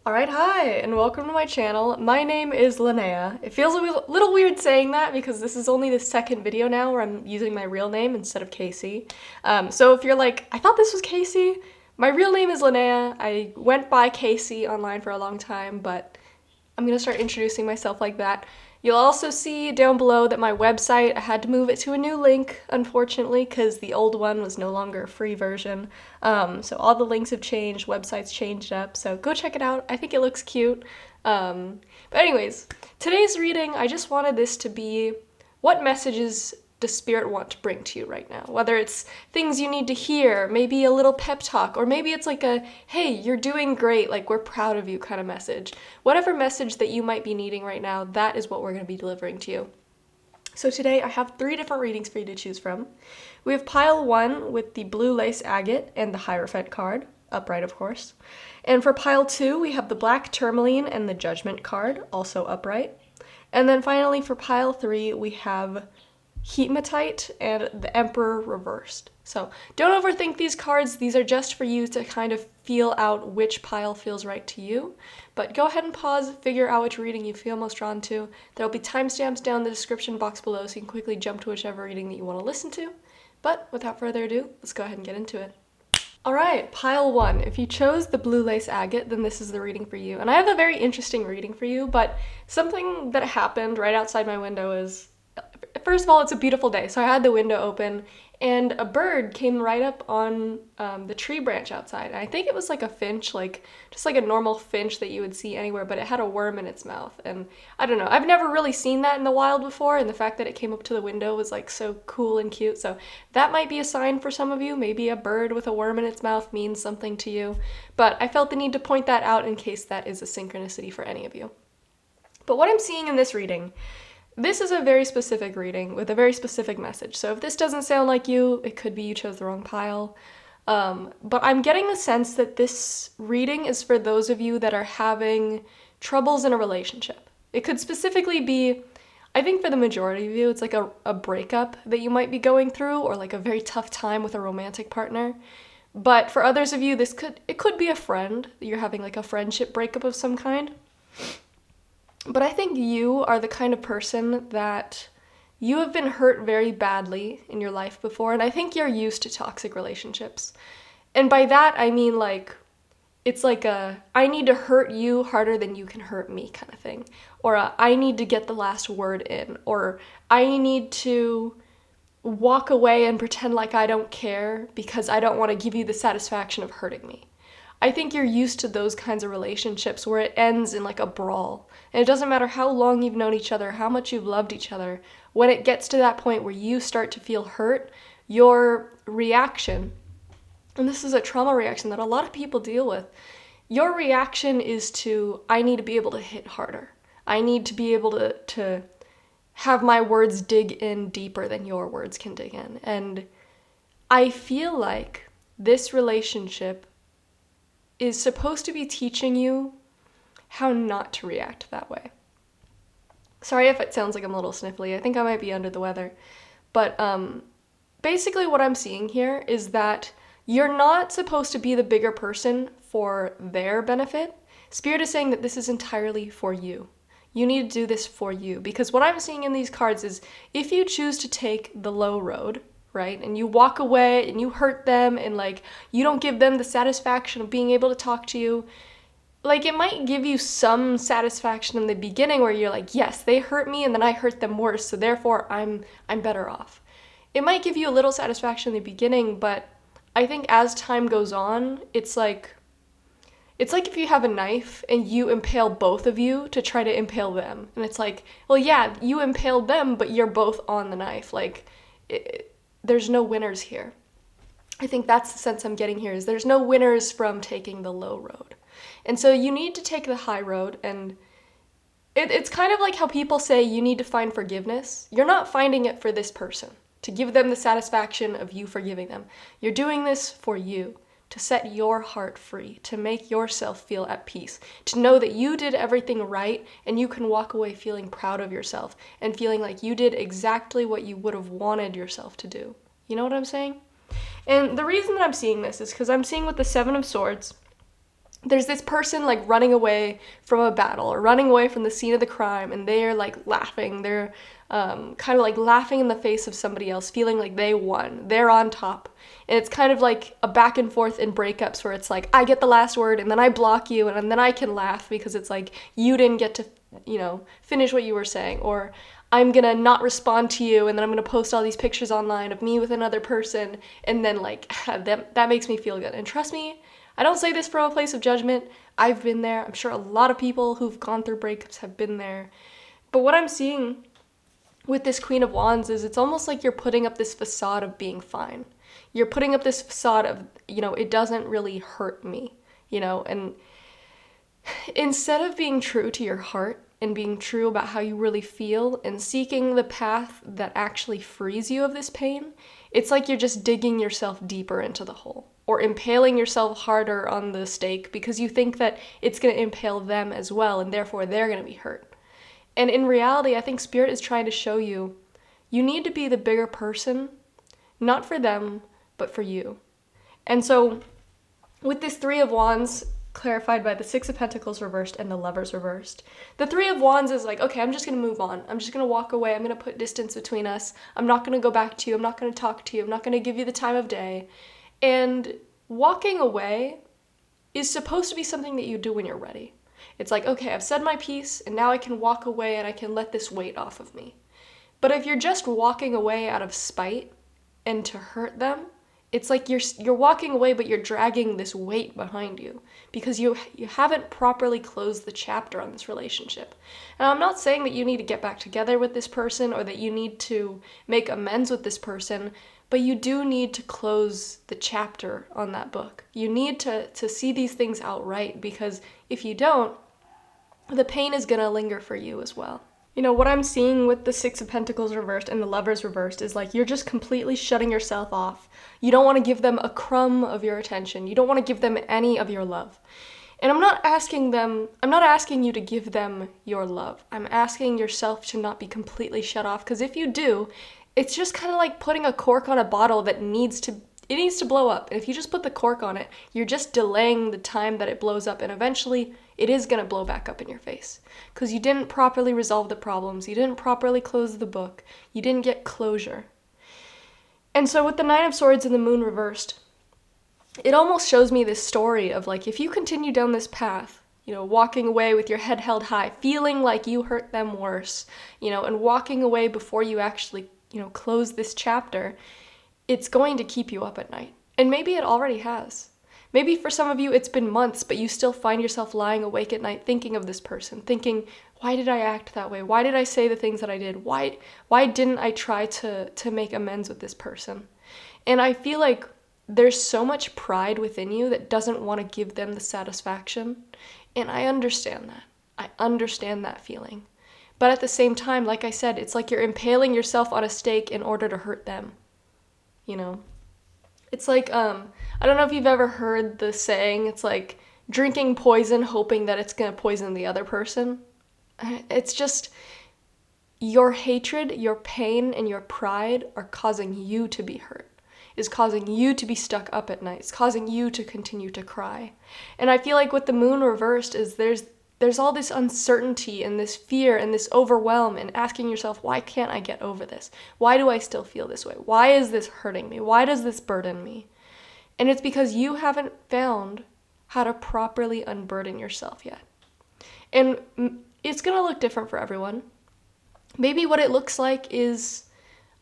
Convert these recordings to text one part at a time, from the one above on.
Alright, hi, and welcome to my channel. My name is Linnea. It feels a little weird saying that because this is only the second video now where I'm using my real name instead of Casey. So if you're like, I thought this was Casey, my real name is Linnea. I went by Casey online for a long time, but I'm gonna start introducing myself like that. You'll also see down below that my website, I had to move it to a new link, unfortunately, because the old one was no longer a free version. So all the links have changed, website's changed up, so go check it out. I think it looks cute. But anyways, today's reading, I just wanted this to be what messages does Spirit want to bring to you right now? Whether it's things you need to hear, maybe a little pep talk, or maybe it's like a, hey, you're doing great, like we're proud of you kind of message. Whatever message that you might be needing right now, that is what we're going to be delivering to you. So today I have 3 different readings for you to choose from. We have pile 1 with the blue lace agate and the Hierophant card, upright of course. And for pile 2 we have the black tourmaline and the Judgment card, also upright. And then finally for pile 3 we have Hematite and the Emperor reversed. So don't overthink these cards. These are just for you to kind of feel out which pile feels right to you. But go ahead and pause, figure out which reading you feel most drawn to. There'll be timestamps down in the description box below so you can quickly jump to whichever reading that you want to listen to. But without further ado, let's go ahead and get into it. Alright, pile 1. If you chose the blue lace agate, then this is the reading for you. And I have a very interesting reading for you, but something that happened right outside my window is, first of all, it's a beautiful day, so I had the window open, and a bird came right up on the tree branch outside. And I think it was like a finch, like just like a normal finch that you would see anywhere, but it had a worm in its mouth. And I don't know, I've never really seen that in the wild before, and the fact that it came up to the window was like so cool and cute. So that might be a sign for some of you. Maybe a bird with a worm in its mouth means something to you. But I felt the need to point that out in case that is a synchronicity for any of you. But what I'm seeing in this reading, this is a very specific reading with a very specific message. So if this doesn't sound like you, it could be you chose the wrong pile. But I'm getting the sense that this reading is for those of you that are having troubles in a relationship. It could specifically be, I think for the majority of you, it's like a breakup that you might be going through, or like a very tough time with a romantic partner. But for others of you, it could be a friend. You're having like a friendship breakup of some kind. But I think you are the kind of person that you have been hurt very badly in your life before, and I think you're used to toxic relationships. And by that, I mean like, it's like a, I need to hurt you harder than you can hurt me kind of thing. Or I need to get the last word in. Or I need to walk away and pretend like I don't care because I don't want to give you the satisfaction of hurting me. I think you're used to those kinds of relationships where it ends in like a brawl. And it doesn't matter how long you've known each other, how much you've loved each other, when it gets to that point where you start to feel hurt, your reaction, and this is a trauma reaction that a lot of people deal with, your reaction is to, I need to be able to hit harder. I need to be able to have my words dig in deeper than your words can dig in. And I feel like this relationship is supposed to be teaching you how not to react that way. Sorry if it sounds like I'm a little sniffly. I think I might be under the weather. But basically what I'm seeing here is that you're not supposed to be the bigger person for their benefit. Spirit is saying that this is entirely for you. You need to do this for you. Because what I'm seeing in these cards is if you choose to take the low road, right, and you walk away and you hurt them and like you don't give them the satisfaction of being able to talk to you, like it might give you some satisfaction in the beginning where you're like, yes, they hurt me and then I hurt them worse, so therefore I'm better off. It might give you a little satisfaction in the beginning, but I think as time goes on, it's like if you have a knife and you impale both of you to try to impale them. And it's like, well, yeah, you impaled them, but you're both on the knife. Like, there's no winners here. I think that's the sense I'm getting here, is there's no winners from taking the low road. And so you need to take the high road, and it's kind of like how people say you need to find forgiveness. You're not finding it for this person, to give them the satisfaction of you forgiving them. You're doing this for you, to set your heart free, to make yourself feel at peace, to know that you did everything right and you can walk away feeling proud of yourself and feeling like you did exactly what you would have wanted yourself to do. You know what I'm saying? And the reason that I'm seeing this is because I'm seeing with the 7 of Swords, there's this person like running away from a battle or running away from the scene of the crime, and they're like laughing. They're kind of like laughing in the face of somebody else, feeling like they won. They're on top. And it's kind of like a back and forth in breakups where it's like, I get the last word and then I block you and then I can laugh because it's like you didn't get to, finish what you were saying. Or I'm gonna not respond to you and then I'm gonna post all these pictures online of me with another person, and then like that makes me feel good. And trust me, I don't say this from a place of judgment. I've been there. I'm sure a lot of people who've gone through breakups have been there. But what I'm seeing with this Queen of Wands is it's almost like you're putting up this facade of being fine. You're putting up this facade of, it doesn't really hurt me, and instead of being true to your heart and being true about how you really feel and seeking the path that actually frees you of this pain, it's like you're just digging yourself deeper into the hole or impaling yourself harder on the stake because you think that it's going to impale them as well and therefore they're going to be hurt. And in reality, I think Spirit is trying to show you, you need to be the bigger person, not for them, but for you. And so with this Three of Wands clarified by the Six of Pentacles reversed and the Lovers reversed, the Three of Wands is like, okay, I'm just going to move on. I'm just going to walk away. I'm going to put distance between us. I'm not going to go back to you. I'm not going to talk to you. I'm not going to give you the time of day. And walking away is supposed to be something that you do when you're ready. It's like, okay, I've said my piece and now I can walk away and I can let this weight off of me. But if you're just walking away out of spite and to hurt them, it's like you're walking away, but you're dragging this weight behind you because you haven't properly closed the chapter on this relationship. And I'm not saying that you need to get back together with this person or that you need to make amends with this person, but you do need to close the chapter on that book. You need to see these things outright, because if you don't, the pain is going to linger for you as well. What I'm seeing with the Six of Pentacles reversed and the Lovers reversed is like you're just completely shutting yourself off. You don't want to give them a crumb of your attention. You don't want to give them any of your love. And I'm not asking you to give them your love. I'm asking yourself to not be completely shut off, because if you do, it's just kind of like putting a cork on a bottle that needs to blow up. And if you just put the cork on it, you're just delaying the time that it blows up, and eventually it is going to blow back up in your face because you didn't properly resolve the problems. You didn't properly close the book. You didn't get closure. And so with the Nine of Swords and the Moon reversed, it almost shows me this story of like, if you continue down this path, walking away with your head held high, feeling like you hurt them worse, and walking away before you actually, close this chapter, it's going to keep you up at night. And maybe it already has. Maybe for some of you it's been months, but you still find yourself lying awake at night thinking of this person, thinking, why did I act that way? Why did I say the things that I did? Why didn't I try to make amends with this person? And I feel like there's so much pride within you that doesn't want to give them the satisfaction. And I understand that. I understand that feeling. But at the same time, like I said, it's like you're impaling yourself on a stake in order to hurt them. It's like, I don't know if you've ever heard the saying, it's like drinking poison hoping that it's going to poison the other person. It's just your hatred, your pain, and your pride are causing you to be hurt. Is causing you to be stuck up at night. It's causing you to continue to cry. And I feel like with the Moon reversed is there's all this uncertainty and this fear and this overwhelm, and asking yourself, why can't I get over this? Why do I still feel this way? Why is this hurting me? Why does this burden me? And it's because you haven't found how to properly unburden yourself yet. And it's going to look different for everyone. Maybe what it looks like is,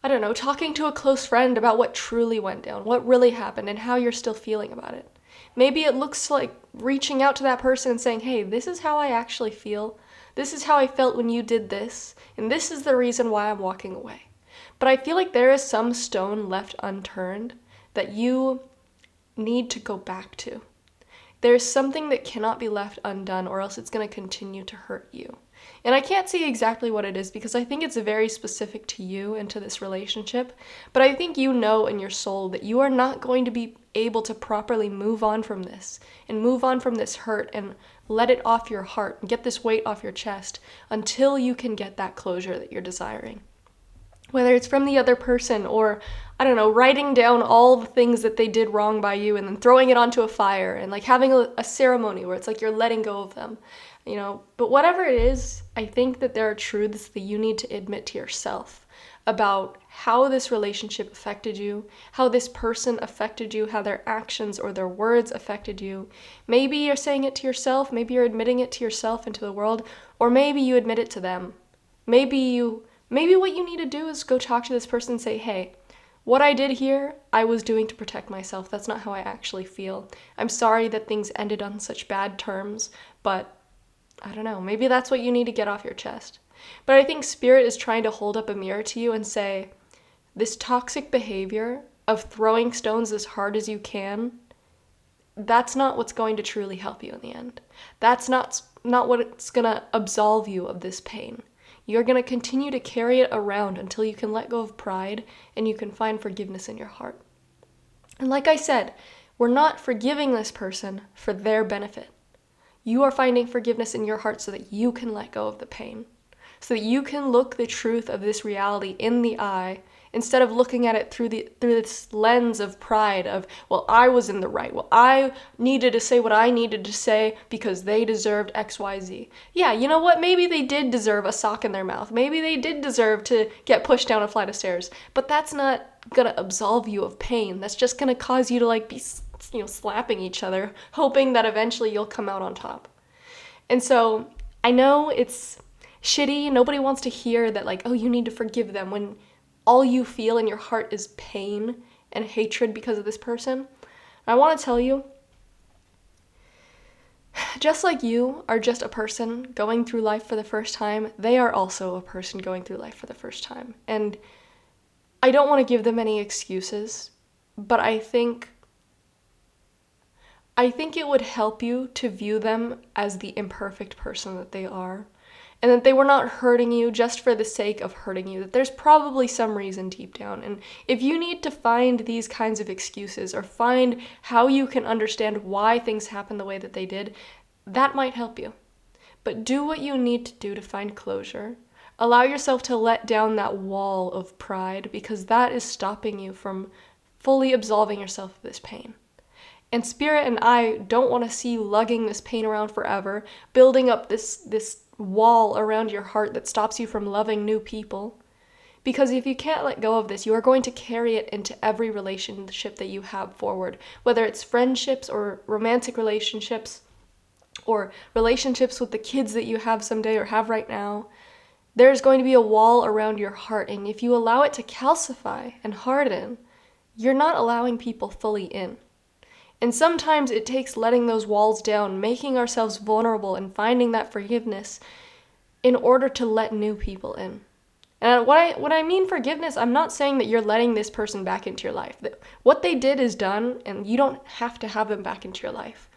I don't know, talking to a close friend about what truly went down, what really happened, and how you're still feeling about it. Maybe it looks like reaching out to that person and saying, hey, this is how I actually feel. This is how I felt when you did this. And this is the reason why I'm walking away. But I feel like there is some stone left unturned that you need to go back to. There's something that cannot be left undone, or else it's going to continue to hurt you. And I can't say exactly what it is because I think it's very specific to you and to this relationship. But I think you know in your soul that you are not going to be able to properly move on from this and move on from this hurt and let it off your heart and get this weight off your chest until you can get that closure that you're desiring. whether it's from the other person or, I don't know, writing down all the things that they did wrong by you and then throwing it onto a fire and like having a ceremony where it's like you're letting go of them, But whatever it is, I think that there are truths that you need to admit to yourself about how this relationship affected you, how this person affected you, how their actions or their words affected you. Maybe you're saying it to yourself, maybe you're admitting it to yourself and to the world, or maybe you admit it to them. Maybe what you need to do is go talk to this person and say, hey, what I did here, I was doing to protect myself. That's not how I actually feel. I'm sorry that things ended on such bad terms, but I don't know, maybe that's what you need to get off your chest. But I think Spirit is trying to hold up a mirror to you and say, this toxic behavior of throwing stones as hard as you can, that's not what's going to truly help you in the end. That's not what's going to absolve you of this pain. You're going to continue to carry it around until you can let go of pride and you can find forgiveness in your heart. And like I said, we're not forgiving this person for their benefit. You are finding forgiveness in your heart so that you can let go of the pain, so that you can look the truth of this reality in the eye instead of looking at it through this lens of pride of, well, I was in the right. Well, I needed to say what I needed to say because they deserved X, Y, Z. Yeah, you know what? Maybe they did deserve a sock in their mouth. Maybe they did deserve to get pushed down a flight of stairs. But that's not gonna absolve you of pain. That's just gonna cause you to like be, slapping each other, hoping that eventually you'll come out on top. And so I know it's shitty. Nobody wants to hear that, like, oh, you need to forgive them when all you feel in your heart is pain and hatred because of this person. I want to tell you, just like you are just a person going through life for the first time, they are also a person going through life for the first time. And I don't want to give them any excuses, but I think it would help you to view them as the imperfect person that they are, and that they were not hurting you just for the sake of hurting you, that there's probably some reason deep down. And if you need to find these kinds of excuses or find how you can understand why things happened the way that they did, that might help you. But do what you need to do to find closure. Allow yourself to let down that wall of pride, because that is stopping you from fully absolving yourself of this pain. And Spirit and I don't want to see you lugging this pain around forever, building up this wall around your heart that stops you from loving new people. Because if you can't let go of this, you are going to carry it into every relationship that you have forward, whether it's friendships or romantic relationships or relationships with the kids that you have someday or have right now. There's going to be a wall around your heart, and if you allow it to calcify and harden, you're not allowing people fully in. And sometimes it takes letting those walls down, making ourselves vulnerable and finding that forgiveness in order to let new people in. And when I mean forgiveness, I'm not saying that you're letting this person back into your life. What they did is done, and you don't have to have them back into your life.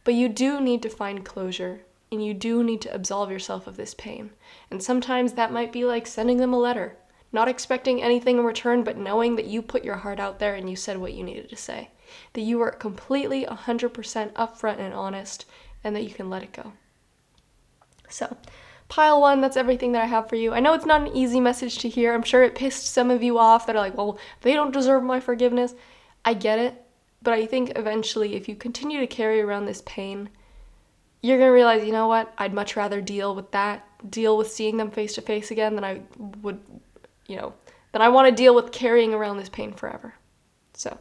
But you do need to find closure, and you do need to absolve yourself of this pain. And sometimes that might be like sending them a letter, not expecting anything in return, but knowing that you put your heart out there and you said what you needed to say. That you were completely 100% upfront and honest, and that you can let it go. So, pile one, that's everything that I have for you. I know it's not an easy message to hear. I'm sure it pissed some of you off that are like, well, they don't deserve my forgiveness. I get it, but I think eventually if you continue to carry around this pain, you're going to realize, you know what, I'd much rather deal with seeing them face to face again than I would, than I want to deal with carrying around this pain forever. So,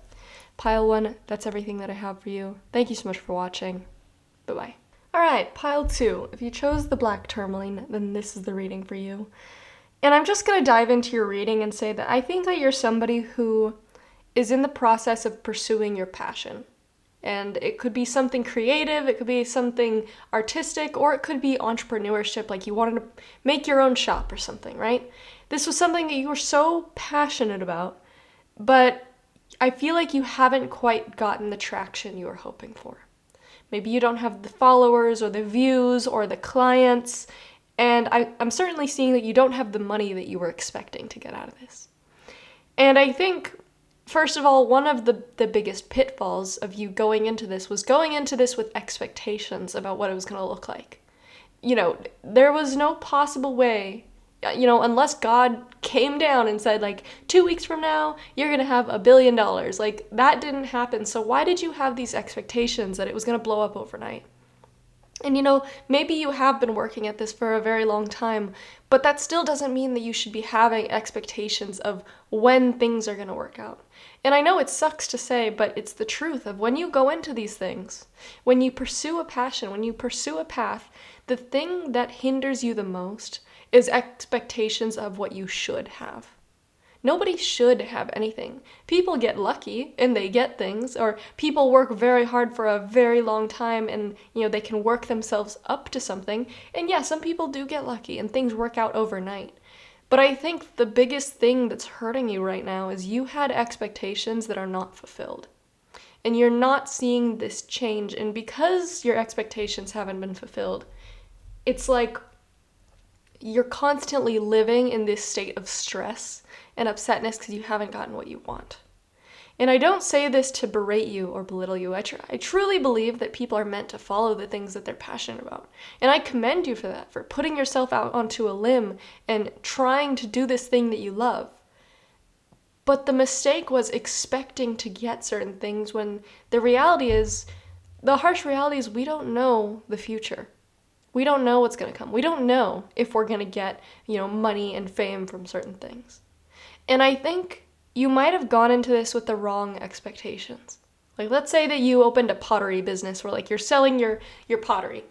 pile one, that's everything that I have for you. Thank you so much for watching. Bye-bye. Alright, pile two. If you chose the black tourmaline, then this is the reading for you. And I'm just going to dive into your reading and say that I think that you're somebody who is in the process of pursuing your passion. And it could be something creative, it could be something artistic, or it could be entrepreneurship, like you wanted to make your own shop or something, right? This was something that you were so passionate about, but I feel like you haven't quite gotten the traction you were hoping for. Maybe you don't have the followers or the views or the clients, and I'm certainly seeing that you don't have the money that you were expecting to get out of this. And I think, first of all, one of the biggest pitfalls of you going into this was going into this with expectations about what it was going to look like. There was no possible way unless God came down and said, like, 2 weeks from now, you're going to have $1 billion. Like, that didn't happen. So why did you have these expectations that it was going to blow up overnight? And maybe you have been working at this for a very long time, but that still doesn't mean that you should be having expectations of when things are going to work out. And I know it sucks to say, but it's the truth of when you go into these things, when you pursue a passion, when you pursue a path, the thing that hinders you the most is expectations of what you should have. Nobody should have anything. People get lucky and they get things, or people work very hard for a very long time and, they can work themselves up to something. And yeah, some people do get lucky and things work out overnight. But I think the biggest thing that's hurting you right now is you had expectations that are not fulfilled. And you're not seeing this change. And because your expectations haven't been fulfilled, it's like you're constantly living in this state of stress and upsetness because you haven't gotten what you want. And I don't say this to berate you or belittle you. I truly believe that people are meant to follow the things that they're passionate about. And I commend you for that, for putting yourself out onto a limb and trying to do this thing that you love. But the mistake was expecting to get certain things when the harsh reality is we don't know the future. We don't know what's going to come. We don't know if we're going to get, money and fame from certain things. And I think you might have gone into this with the wrong expectations. Like, let's say that you opened a pottery business where, you're selling your pottery.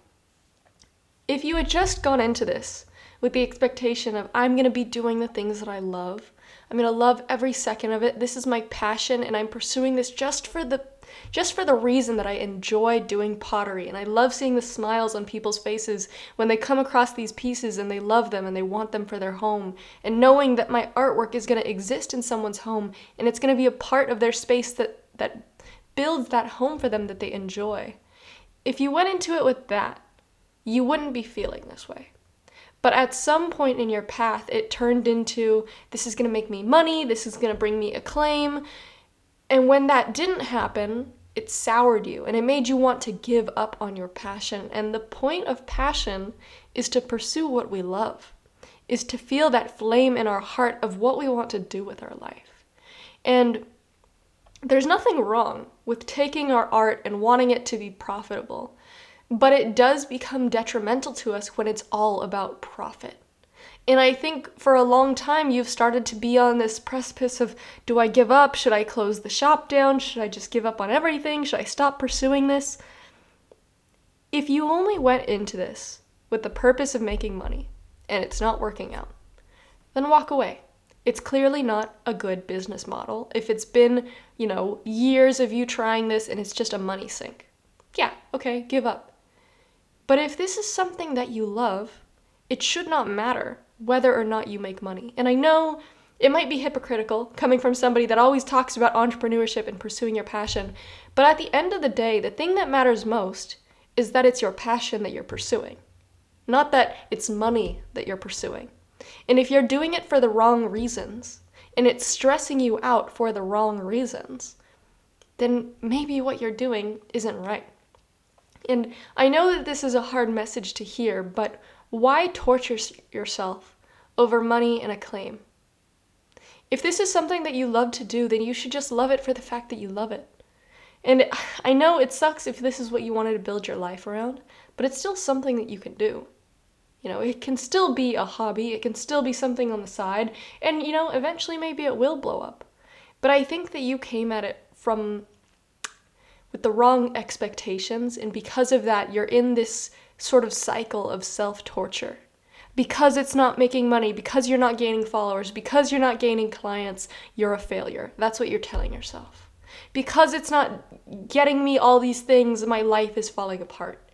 If you had just gone into this with the expectation of, I'm going to be doing the things that I love, I'm going to love every second of it, this is my passion, and I'm pursuing this just for the reason that I enjoy doing pottery, and I love seeing the smiles on people's faces when they come across these pieces and they love them and they want them for their home, and knowing that my artwork is going to exist in someone's home and it's going to be a part of their space that builds that home for them that they enjoy. If you went into it with that, you wouldn't be feeling this way. But at some point in your path, it turned into, this is going to make me money, this is going to bring me acclaim. And when that didn't happen, it soured you and it made you want to give up on your passion. And the point of passion is to pursue what we love, is to feel that flame in our heart of what we want to do with our life. And there's nothing wrong with taking our art and wanting it to be profitable. But it does become detrimental to us when it's all about profit. And I think for a long time you've started to be on this precipice of, do I give up? Should I close the shop down? Should I just give up on everything? Should I stop pursuing this? If you only went into this with the purpose of making money and it's not working out, then walk away. It's clearly not a good business model. If it's been, years of you trying this and it's just a money sink, yeah, okay, give up. But if this is something that you love, it should not matter whether or not you make money. And I know it might be hypocritical coming from somebody that always talks about entrepreneurship and pursuing your passion, but at the end of the day, the thing that matters most is that it's your passion that you're pursuing, not that it's money that you're pursuing. And if you're doing it for the wrong reasons, and it's stressing you out for the wrong reasons, then maybe what you're doing isn't right. And I know that this is a hard message to hear, but why torture yourself over money and acclaim? If this is something that you love to do, then you should just love it for the fact that you love it. And I know it sucks if this is what you wanted to build your life around, but it's still something that you can do. It can still be a hobby, it can still be something on the side, and, eventually maybe it will blow up. But I think that you came at it with the wrong expectations, and because of that, you're in this sort of cycle of self-torture. Because it's not making money, because you're not gaining followers, because you're not gaining clients, you're a failure. That's what you're telling yourself. Because it's not getting me all these things, my life is falling apart.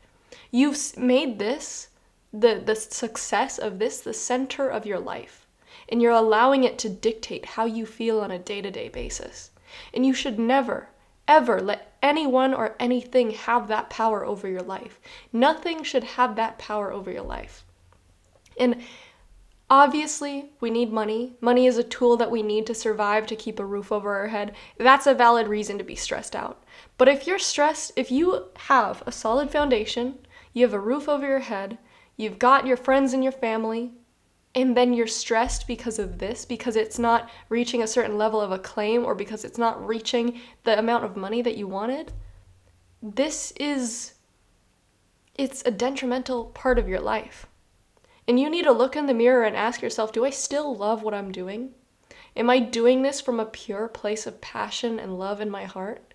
You've made this, the success of this, the center of your life. And you're allowing it to dictate how you feel on a day-to-day basis. And you should never, ever let anyone or anything have that power over your life. Nothing should have that power over your life. And obviously, we need money. Money is a tool that we need to survive, to keep a roof over our head. That's a valid reason to be stressed out. But if you're stressed, if you have a solid foundation, you have a roof over your head, you've got your friends and your family, and then you're stressed because of this, because it's not reaching a certain level of acclaim or because it's not reaching the amount of money that you wanted, it's a detrimental part of your life. And you need to look in the mirror and ask yourself, do I still love what I'm doing? Am I doing this from a pure place of passion and love in my heart?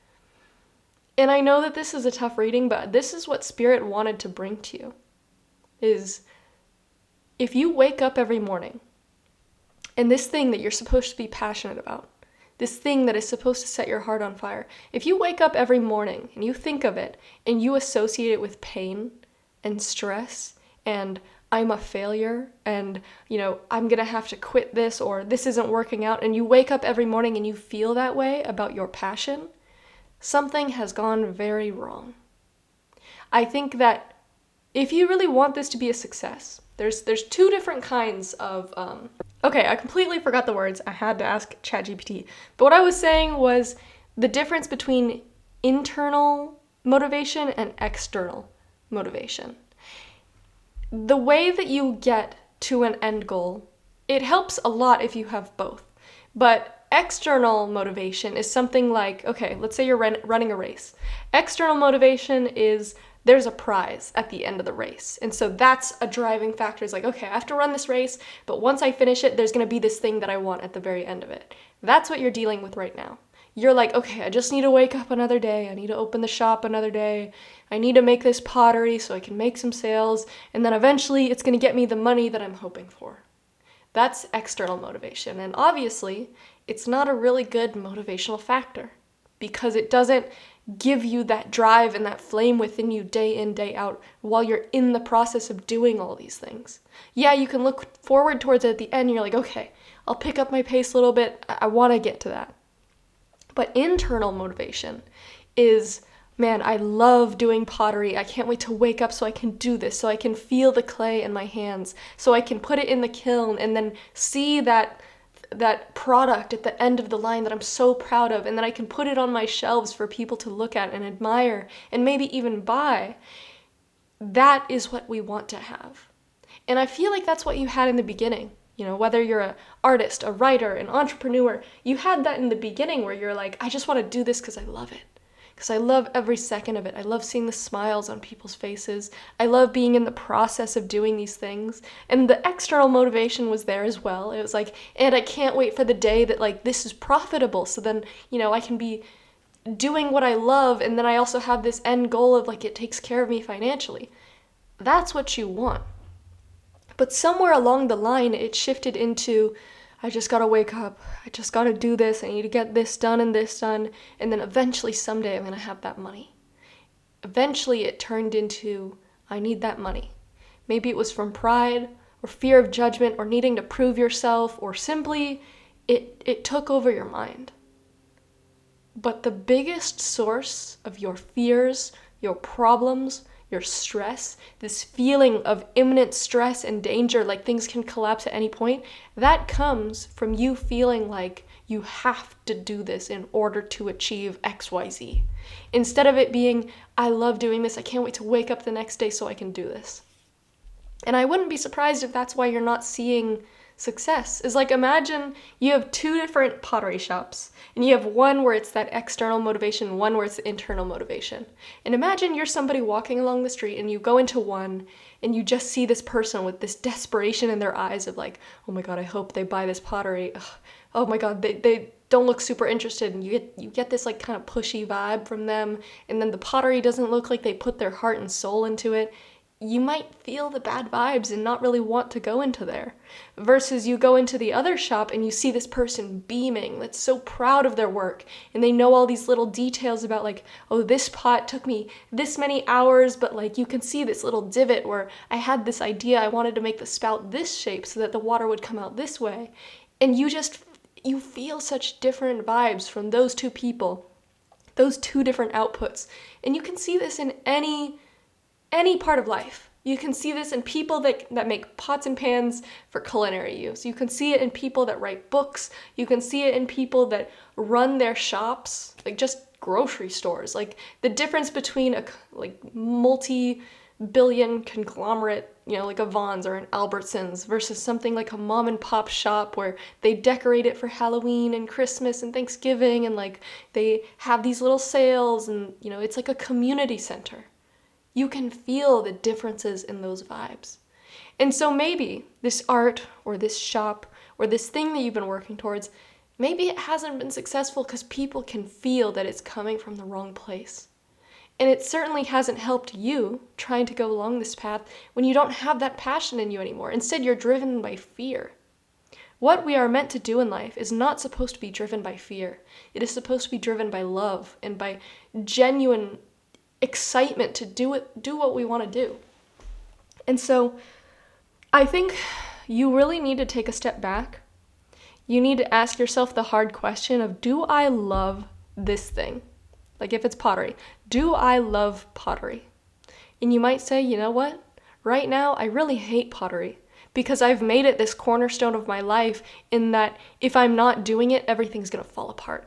And I know that this is a tough reading, but this is what Spirit wanted to bring to you, is if you wake up every morning and this thing that you're supposed to be passionate about, this thing that is supposed to set your heart on fire, if you wake up every morning and you think of it and you associate it with pain and stress and I'm a failure and, I'm going to have to quit this or this isn't working out, and you wake up every morning and you feel that way about your passion, something has gone very wrong. I think that if you really want this to be a success, there's two different kinds of, okay, I completely forgot the words. I had to ask ChatGPT. But what I was saying was the difference between internal motivation and external motivation. The way that you get to an end goal, it helps a lot if you have both. But external motivation is something like, okay, let's say you're running a race. External motivation is there's a prize at the end of the race. And so that's a driving factor. It's like, okay, I have to run this race, but once I finish it, there's going to be this thing that I want at the very end of it. That's what you're dealing with right now. You're like, okay, I just need to wake up another day. I need to open the shop another day. I need to make this pottery so I can make some sales. And then eventually it's going to get me the money that I'm hoping for. That's external motivation. And obviously, it's not a really good motivational factor because it doesn't give you that drive and that flame within you day in, day out while you're in the process of doing all these things. Yeah, you can look forward towards it at the end and you're like, okay, I'll pick up my pace a little bit. I want to get to that. But internal motivation is, man, I love doing pottery. I can't wait to wake up so I can do this, so I can feel the clay in my hands, so I can put it in the kiln and then see that product at the end of the line that I'm so proud of, and then I can put it on my shelves for people to look at and admire and maybe even buy. That is what we want to have. And I feel like that's what you had in the beginning. Whether you're an artist, a writer, an entrepreneur, you had that in the beginning where you're like, I just want to do this because I love it. Because I love every second of it. I love seeing the smiles on people's faces. I love being in the process of doing these things. And the external motivation was there as well. It was like, and I can't wait for the day that this is profitable. So then, I can be doing what I love. And then I also have this end goal of it takes care of me financially. That's what you want. But somewhere along the line, it shifted into, I just gotta wake up, I just gotta do this, I need to get this done, and then eventually someday I'm gonna have that money. Eventually it turned into, I need that money. Maybe it was from pride, or fear of judgment, or needing to prove yourself, or simply, it took over your mind. But the biggest source of your fears, your problems, your stress, this feeling of imminent stress and danger, like things can collapse at any point, that comes from you feeling like you have to do this in order to achieve XYZ. Instead of it being, I love doing this, I can't wait to wake up the next day so I can do this. And I wouldn't be surprised if that's why you're not seeing success. Is imagine you have two different pottery shops, and you have one where it's that external motivation, one where it's the internal motivation. And imagine you're somebody walking along the street and you go into one and you just see this person with this desperation in their eyes of oh my God, I hope they buy this pottery. Ugh. Oh my God, they don't look super interested, and you get this kind of pushy vibe from them, and then the pottery doesn't look like they put their heart and soul into it. You might feel the bad vibes and not really want to go into there. Versus you go into the other shop and you see this person beaming, that's so proud of their work, and they know all these little details about oh, this pot took me this many hours, but you can see this little divot where I had this idea, I wanted to make the spout this shape so that the water would come out this way. And you feel such different vibes from those two people, those two different outputs. And you can see this in any part of life. You can see this in people that make pots and pans for culinary use. You can see it in people that write books. You can see it in people that run their shops, just grocery stores. The difference between a multi billion conglomerate, like a Vons or an Albertsons, versus something like a mom and pop shop where they decorate it for Halloween and Christmas and Thanksgiving, and like they have these little sales, and it's like a community center. You can feel the differences in those vibes. And so maybe this art or this shop or this thing that you've been working towards, maybe it hasn't been successful because people can feel that it's coming from the wrong place. And it certainly hasn't helped you trying to go along this path when you don't have that passion in you anymore. Instead, you're driven by fear. What we are meant to do in life is not supposed to be driven by fear. It is supposed to be driven by love and by genuine excitement to do what we want to do. And so I think you really need to take a step back. You need to ask yourself the hard question of, do I love this thing? Like if it's pottery, do I love pottery? And you might say, you know what? Right now, I really hate pottery because I've made it this cornerstone of my life, in that if I'm not doing it, everything's going to fall apart.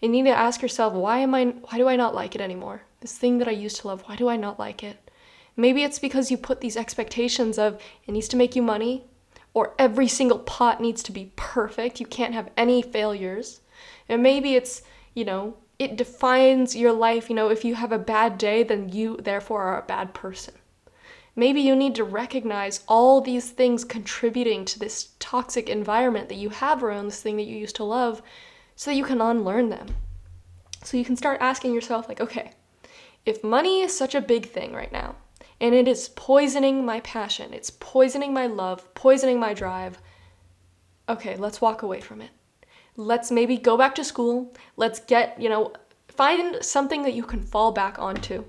And you need to ask yourself, why do I not like it anymore? This thing that I used to love, why do I not like it? Maybe it's because you put these expectations of, it needs to make you money, or every single pot needs to be perfect. You can't have any failures. And maybe it's, it defines your life. If you have a bad day, then you therefore are a bad person. Maybe you need to recognize all these things contributing to this toxic environment that you have around this thing that you used to love, so that you can unlearn them. So you can start asking yourself, like, okay, if money is such a big thing right now, and it is poisoning my passion, it's poisoning my love, poisoning my drive, okay, let's walk away from it. Let's maybe go back to school. Let's get, find something that you can fall back onto.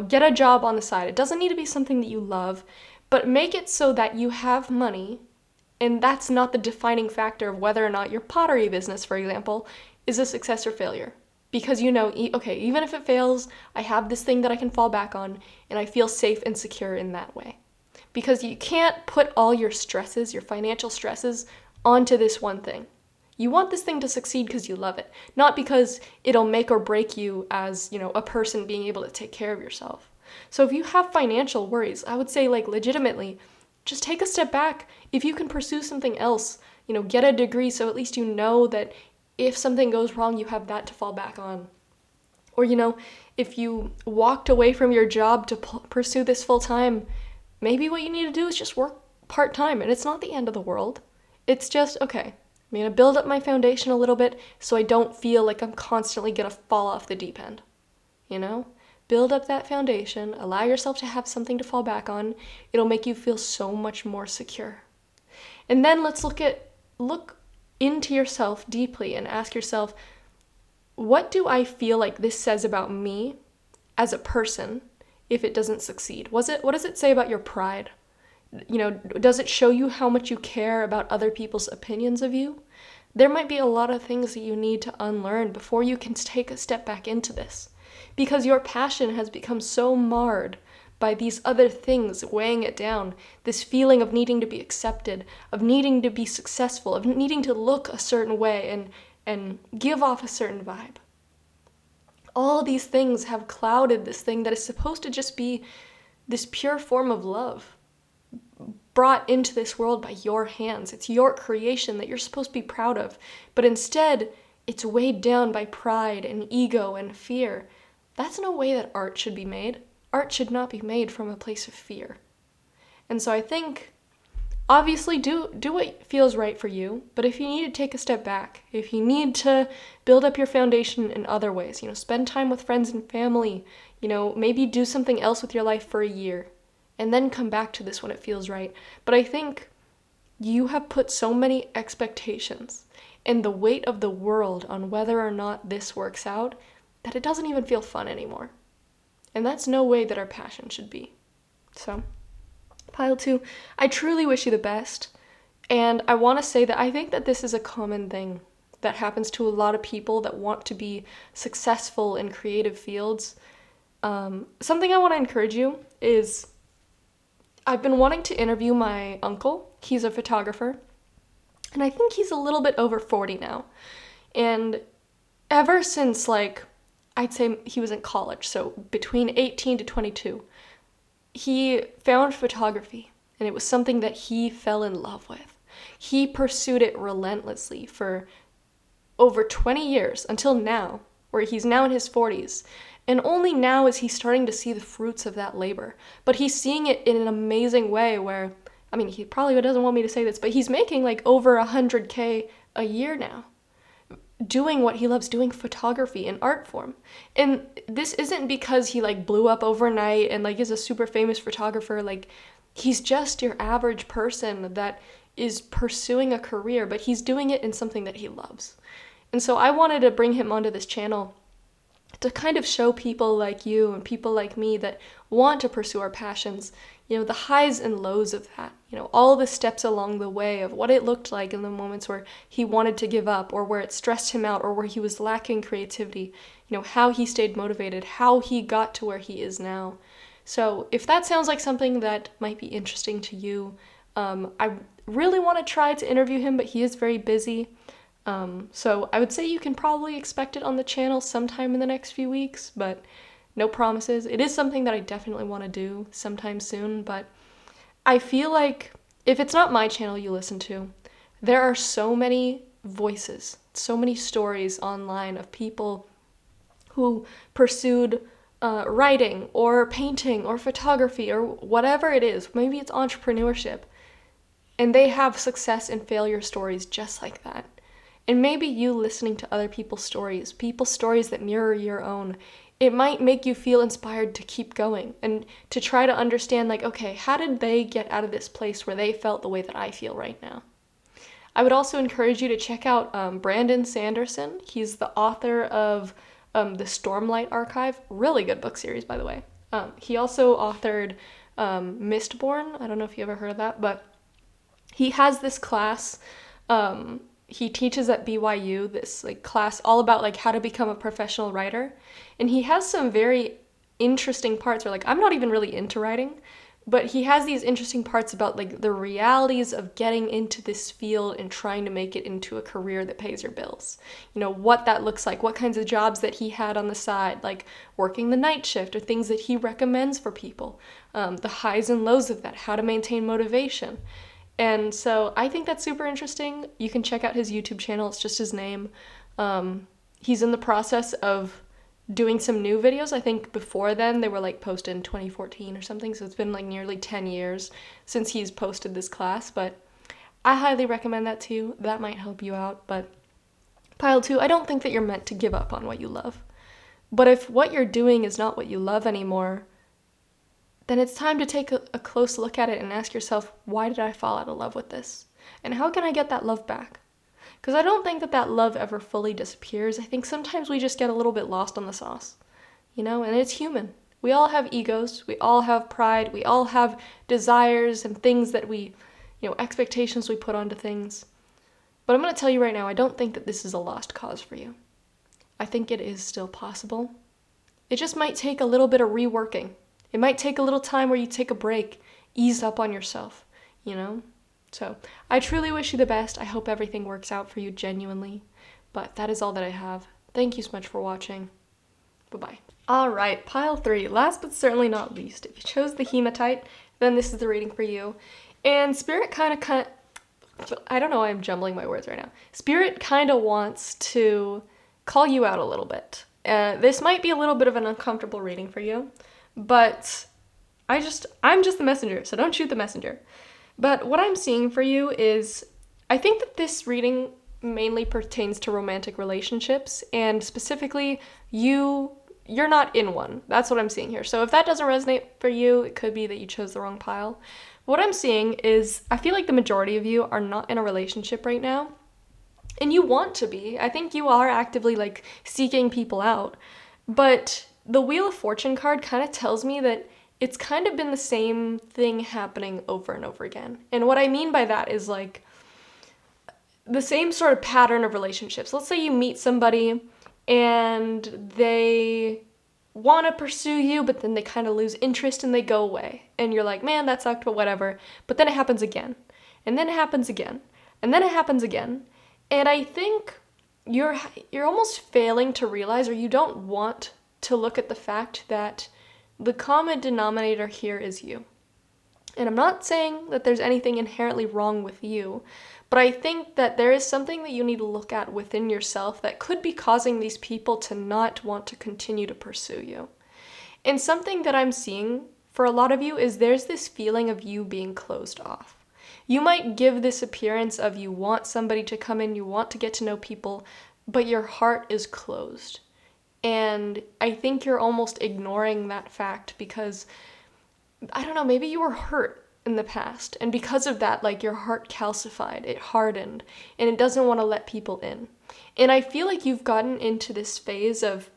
Get a job on the side. It doesn't need to be something that you love, but make it so that you have money, and that's not the defining factor of whether or not your pottery business, for example, is a success or failure. Because okay, even if it fails, I have this thing that I can fall back on, and I feel safe and secure in that way. Because you can't put all your stresses, your financial stresses, onto this one thing. You want this thing to succeed because you love it, not because it'll make or break you as, a person being able to take care of yourself. So if you have financial worries, I would say, legitimately, just take a step back. If you can pursue something else, get a degree so at least you know that if something goes wrong, you have that to fall back on. Or, if you walked away from your job to pursue this full time, maybe what you need to do is just work part-time, and it's not the end of the world. It's just, okay, I'm going to build up my foundation a little bit so I don't feel like I'm constantly going to fall off the deep end. Build up that foundation, allow yourself to have something to fall back on. It'll make you feel so much more secure. And then let's look into yourself deeply and ask yourself, what do I feel like this says about me as a person if it doesn't succeed? What does it say about your pride? Does it show you how much you care about other people's opinions of you? There might be a lot of things that you need to unlearn before you can take a step back into this, because your passion has become so marred by these other things weighing it down, this feeling of needing to be accepted, of needing to be successful, of needing to look a certain way and give off a certain vibe. All these things have clouded this thing that is supposed to just be this pure form of love, brought into this world by your hands. It's your creation that you're supposed to be proud of, but instead, it's weighed down by pride and ego and fear. That's no way that art should be made. Art should not be made from a place of fear. And so I think, obviously, do what feels right for you, but if you need to take a step back, if you need to build up your foundation in other ways, spend time with friends and family, maybe do something else with your life for a year, and then come back to this when it feels right. But I think you have put so many expectations and the weight of the world on whether or not this works out that it doesn't even feel fun anymore. And that's no way that our passion should be. So, pile 2, I truly wish you the best. And I want to say that I think that this is a common thing that happens to a lot of people that want to be successful in creative fields. Something I want to encourage you is, I've been wanting to interview my uncle. He's a photographer, and I think he's a little bit over 40 now. And ever since, I'd say he was in college, so between 18 to 22, he found photography, and it was something that he fell in love with. He pursued it relentlessly for over 20 years until now, where he's now in his 40s. And only now is he starting to see the fruits of that labor. But he's seeing it in an amazing way where, I mean, he probably doesn't want me to say this, but he's making like over 100K a year now, doing what he loves, doing photography in art form. And this isn't because he like blew up overnight and like is a super famous photographer. Like, he's just your average person that is pursuing a career, but he's doing it in something that he loves. And so I wanted to bring him onto this channel to kind of show people like you and people like me that want to pursue our passions, you know, the highs and lows of that, you know, all the steps along the way of what it looked like in the moments where he wanted to give up or where it stressed him out or where he was lacking creativity, you know, how he stayed motivated, how he got to where he is now. So if that sounds like something that might be interesting to you, I really want to try to interview him, but he is very busy. So I would say you can probably expect it on the channel sometime in the next few weeks, but no promises. It is something that I definitely want to do sometime soon, but I feel like if it's not my channel you listen to, there are so many voices, so many stories online of people who pursued writing or painting or photography or whatever it is. Maybe it's entrepreneurship, and they have success and failure stories just like that. And maybe you listening to other people's stories that mirror your own, it might make you feel inspired to keep going and to try to understand, like, okay, how did they get out of this place where they felt the way that I feel right now? I would also encourage you to check out Brandon Sanderson. He's the author of the Stormlight Archive. Really good book series, by the way. He also authored Mistborn. I don't know if you ever heard of that, but he has this class. He teaches at BYU, this like class all about like how to become a professional writer. And he has some very interesting parts where like I'm not even really into writing, but he has these interesting parts about like the realities of getting into this field and trying to make it into a career that pays your bills. You know, what that looks like, what kinds of jobs that he had on the side, like working the night shift or things that he recommends for people, the highs and lows of that, how to maintain motivation. And so I think that's super interesting. You can check out his YouTube channel. It's just his name. He's in the process of doing some new videos. I think before then they were like posted in 2014 or something. So it's been like nearly 10 years since he's posted this class. But I highly recommend that to you. That might help you out. But pile 2, I don't think that you're meant to give up on what you love. But if what you're doing is not what you love anymore, then it's time to take a close look at it and ask yourself, why did I fall out of love with this? And how can I get that love back? Because I don't think that love ever fully disappears. I think sometimes we just get a little bit lost on the sauce, you know, and it's human. We all have egos, we all have pride, we all have desires and things that we, you know, expectations we put onto things. But I'm going to tell you right now, I don't think that this is a lost cause for you. I think it is still possible. It just might take a little bit of reworking. It might take a little time where you take a break, ease up on yourself, you know? So I truly wish you the best. I hope everything works out for you genuinely. But that is all that I have. Thank you so much for watching. Bye-bye. All right, pile 3. Last but certainly not least, if you chose the hematite, then this is the reading for you. And Spirit kind of, I don't know why I'm jumbling my words right now. Spirit kind of wants to call you out a little bit. This might be a little bit of an uncomfortable reading for you. But I'm just the messenger, so don't shoot the messenger. But what I'm seeing for you is, I think that this reading mainly pertains to romantic relationships, and specifically, you're not in one. That's what I'm seeing here. So if that doesn't resonate for you, it could be that you chose the wrong pile. What I'm seeing is, I feel like the majority of you are not in a relationship right now, and you want to be. I think you are actively like seeking people out, but the Wheel of Fortune card kind of tells me that it's kind of been the same thing happening over and over again. And what I mean by that is like the same sort of pattern of relationships. Let's say you meet somebody and they want to pursue you, but then they kind of lose interest and they go away. And you're like, man, that sucked, but whatever. But then it happens again. And then it happens again. And then it happens again. And I think you're almost failing to realize, or you don't want to look at the fact that the common denominator here is you. And I'm not saying that there's anything inherently wrong with you, but I think that there is something that you need to look at within yourself that could be causing these people to not want to continue to pursue you. And something that I'm seeing for a lot of you is there's this feeling of you being closed off. You might give this appearance of you want somebody to come in, you want to get to know people, but your heart is closed. And I think you're almost ignoring that fact because, I don't know, maybe you were hurt in the past. And because of that, like, your heart calcified, it hardened, and it doesn't want to let people in. And I feel like you've gotten into this phase of,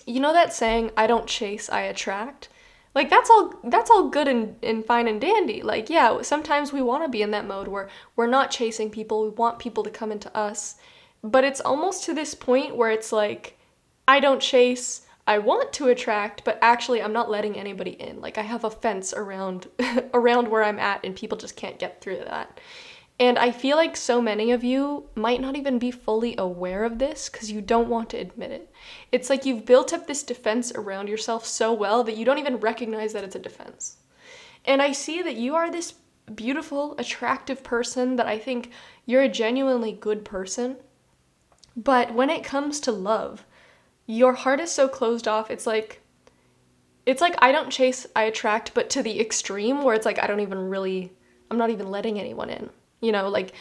you know that saying, I don't chase, I attract? Like, that's all good and fine and dandy. Like, yeah, sometimes we want to be in that mode where we're not chasing people, we want people to come into us. But it's almost to this point where it's like, I don't chase, I want to attract, but actually I'm not letting anybody in. Like, I have a fence around around where I'm at, and people just can't get through that. And I feel like so many of you might not even be fully aware of this because you don't want to admit it. It's like you've built up this defense around yourself so well that you don't even recognize that it's a defense. And I see that you are this beautiful, attractive person, that I think you're a genuinely good person. But when it comes to love, your heart is so closed off. It's like I don't chase, I attract, but to the extreme where it's like I'm not even letting anyone in. You know, like,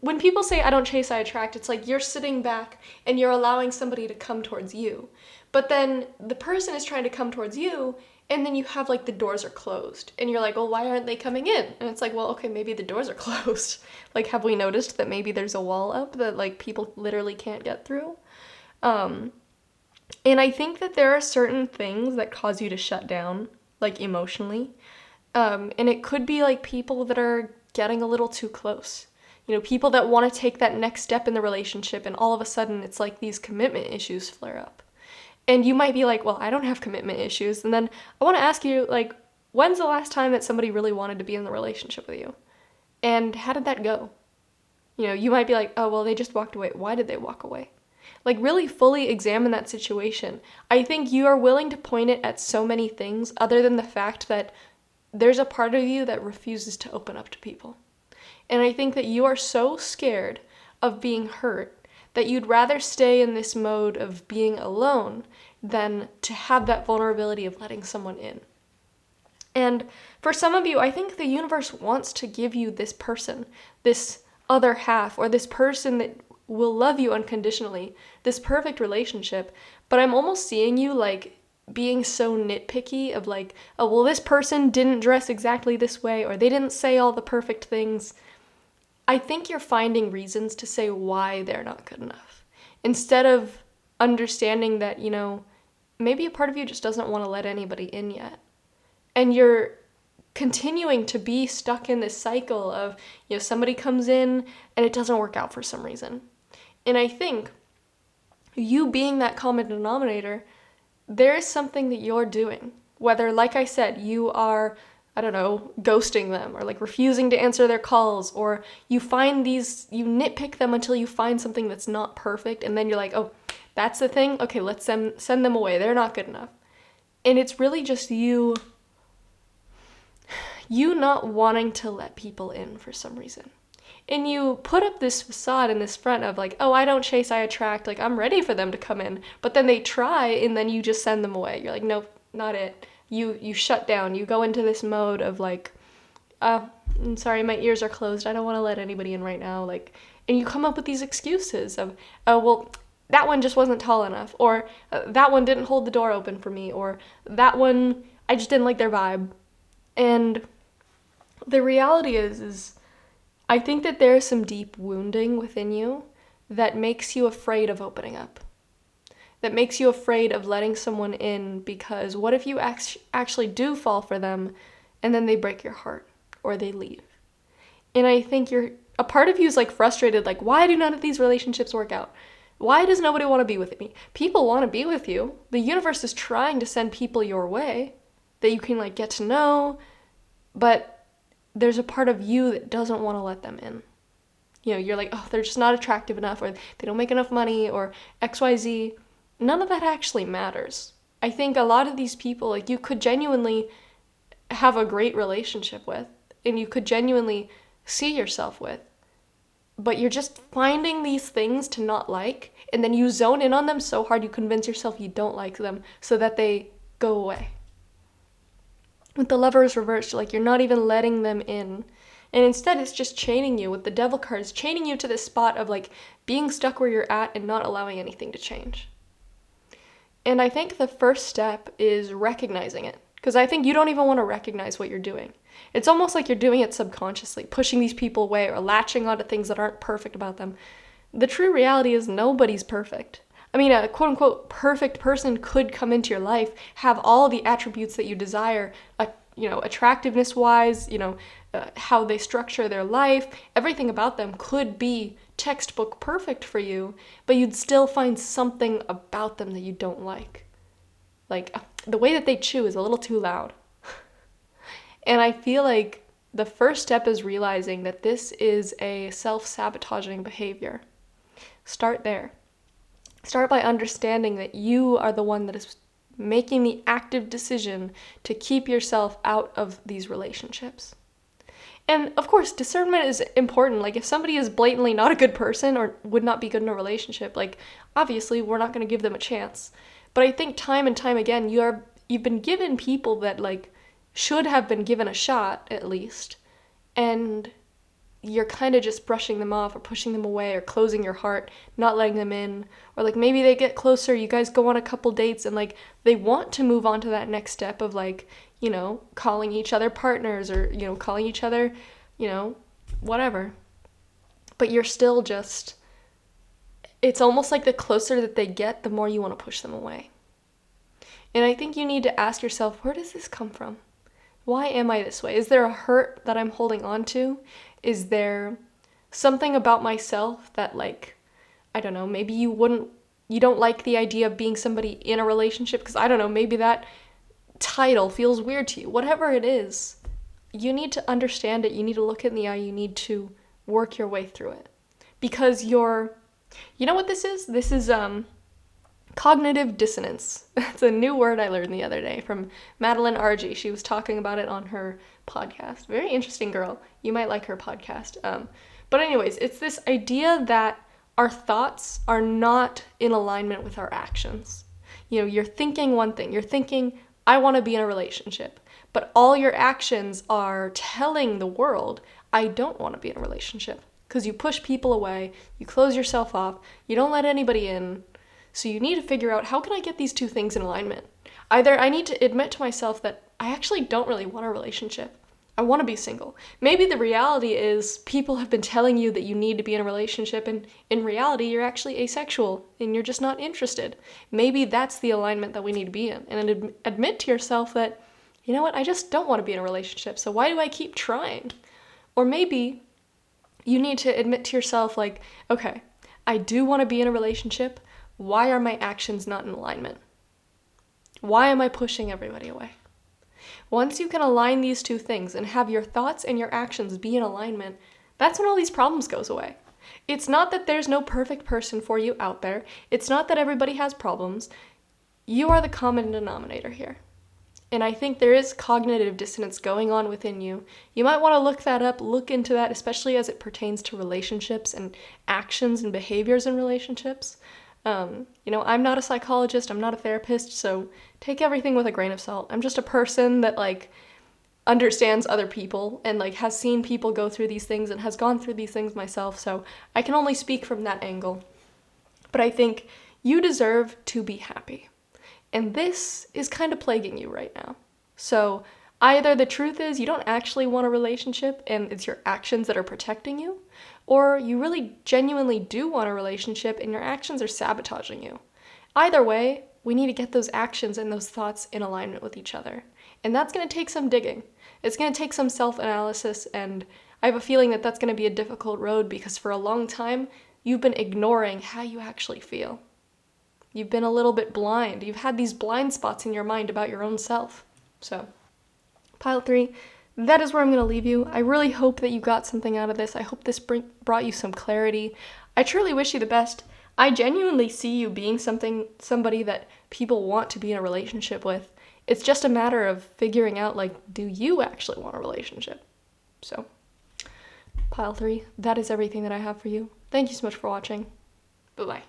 when people say I don't chase, I attract, it's like you're sitting back and you're allowing somebody to come towards you. But then the person is trying to come towards you, and then you have, like, the doors are closed. And you're like, well, why aren't they coming in? And it's like, well, okay, maybe the doors are closed. Like, have we noticed that maybe there's a wall up that, like, people literally can't get through? And I think that there are certain things that cause you to shut down, like, emotionally. And it could be, like, people that are getting a little too close. You know, people that want to take that next step in the relationship, and all of a sudden it's like these commitment issues flare up. And you might be like, well, I don't have commitment issues. And then I want to ask you, like, when's the last time that somebody really wanted to be in the relationship with you? And how did that go? You know, you might be like, oh, well, they just walked away. Why did they walk away? Like, really fully examine that situation. I think you are willing to point it at so many things other than the fact that there's a part of you that refuses to open up to people. And I think that you are so scared of being hurt that you'd rather stay in this mode of being alone than to have that vulnerability of letting someone in. And for some of you, I think the universe wants to give you this person, this other half, or this person that will love you unconditionally, this perfect relationship. But I'm almost seeing you, like, being so nitpicky of, like, oh, well, this person didn't dress exactly this way, or they didn't say all the perfect things. I think you're finding reasons to say why they're not good enough, instead of understanding that, you know, maybe a part of you just doesn't want to let anybody in yet. And you're continuing to be stuck in this cycle of, you know, somebody comes in and it doesn't work out for some reason. And I think you being that common denominator, there is something that you're doing. Whether, like I said, you are, I don't know, ghosting them, or, like, refusing to answer their calls, or you nitpick them until you find something that's not perfect, and then you're like, oh, that's the thing? Okay, let's send them away. They're not good enough. And it's really just you not wanting to let people in for some reason. And you put up this facade in this front of, like, oh, I don't chase, I attract, like, I'm ready for them to come in. But then they try, and then you just send them away. You're like, nope, not it. You shut down. You go into this mode of, like, I'm sorry, my ears are closed. I don't want to let anybody in right now. Like, and you come up with these excuses of, oh, well, that one just wasn't tall enough, or that one didn't hold the door open for me, or that one, I just didn't like their vibe. And the reality is I think that there is some deep wounding within you that makes you afraid of opening up. That makes you afraid of letting someone in, because what if you actually do fall for them and then they break your heart or they leave? And I think a part of you is, like, frustrated, like, why do none of these relationships work out? Why does nobody want to be with me? People want to be with you. The universe is trying to send people your way that you can, like, get to know, but there's a part of you that doesn't want to let them in. You know, you're like, oh, they're just not attractive enough, or they don't make enough money, or XYZ. None of that actually matters. I think a lot of these people, like, you could genuinely have a great relationship with, and you could genuinely see yourself with, but you're just finding these things to not like, and then you zone in on them so hard you convince yourself you don't like them so that they go away. With the Lovers reversed, like, you're not even letting them in. And instead, it's just chaining you with the Devil cards, chaining you to this spot of, like, being stuck where you're at and not allowing anything to change. And I think the first step is recognizing it. Because I think you don't even want to recognize what you're doing. It's almost like you're doing it subconsciously, pushing these people away or latching onto things that aren't perfect about them. The true reality is nobody's perfect. I mean, a quote-unquote perfect person could come into your life, have all the attributes that you desire, attractiveness-wise, how they structure their life, everything about them could be textbook perfect for you, but you'd still find something about them that you don't like. Like, the way that they chew is a little too loud. And I feel like the first step is realizing that this is a self-sabotaging behavior. Start there. Start by understanding that you are the one that is making the active decision to keep yourself out of these relationships. And of course, discernment is important. Like, if somebody is blatantly not a good person or would not be good in a relationship, like, obviously we're not going to give them a chance. But I think time and time again, you've been given people that, like, should have been given a shot, at least, and you're kind of just brushing them off or pushing them away or closing your heart, not letting them in, or, like, maybe they get closer, you guys go on a couple dates, and, like, they want to move on to that next step of, like, calling each other partners or, calling each other, whatever. But you're still just, it's almost like the closer that they get, the more you want to push them away. And I think you need to ask yourself, where does this come from? Why am I this way? Is there a hurt that I'm holding on to? Is there something about myself that, like, I don't know, maybe you don't like the idea of being somebody in a relationship because, I don't know, maybe that title feels weird to you. Whatever it is, you need to understand it. You need to look it in the eye. You need to work your way through it. Because you know what this is? This is cognitive dissonance. It's a new word I learned the other day from Madeline RG. She was talking about it on her podcast. Very interesting girl. You might like her podcast. But anyways, it's this idea that our thoughts are not in alignment with our actions. You're thinking one thing. You're thinking, I want to be in a relationship. But all your actions are telling the world, I don't want to be in a relationship. Because you push people away, you close yourself off, you don't let anybody in. So you need to figure out, how can I get these two things in alignment? Either I need to admit to myself that I actually don't really want a relationship. I want to be single. Maybe the reality is people have been telling you that you need to be in a relationship, and in reality you're actually asexual and you're just not interested. Maybe that's the alignment that we need to be in. And admit to yourself that, you know what, I just don't want to be in a relationship, so why do I keep trying? Or maybe you need to admit to yourself, like, okay, I do want to be in a relationship. Why are my actions not in alignment? Why am I pushing everybody away? Once you can align these two things and have your thoughts and your actions be in alignment, that's when all these problems goes away. It's not that there's no perfect person for you out there. It's not that everybody has problems. You are the common denominator here. And I think there is cognitive dissonance going on within you. You might want to look that up, look into that, especially as it pertains to relationships and actions and behaviors in relationships. I'm not a psychologist, I'm not a therapist, so take everything with a grain of salt. I'm just a person that, like, understands other people and, like, has seen people go through these things and has gone through these things myself, so I can only speak from that angle. But I think you deserve to be happy. And this is kind of plaguing you right now. So either the truth is you don't actually want a relationship and it's your actions that are protecting you, or you really genuinely do want a relationship and your actions are sabotaging you. Either way, we need to get those actions and those thoughts in alignment with each other. And that's going to take some digging. It's going to take some self-analysis, and I have a feeling that that's going to be a difficult road because for a long time, you've been ignoring how you actually feel. You've been a little bit blind. You've had these blind spots in your mind about your own self. So, pile 3, that is where I'm going to leave you. I really hope that you got something out of this. I hope this brought you some clarity. I truly wish you the best. I genuinely see you being somebody that people want to be in a relationship with. It's just a matter of figuring out, like, do you actually want a relationship? So, pile 3, that is everything that I have for you. Thank you so much for watching. Bye-bye.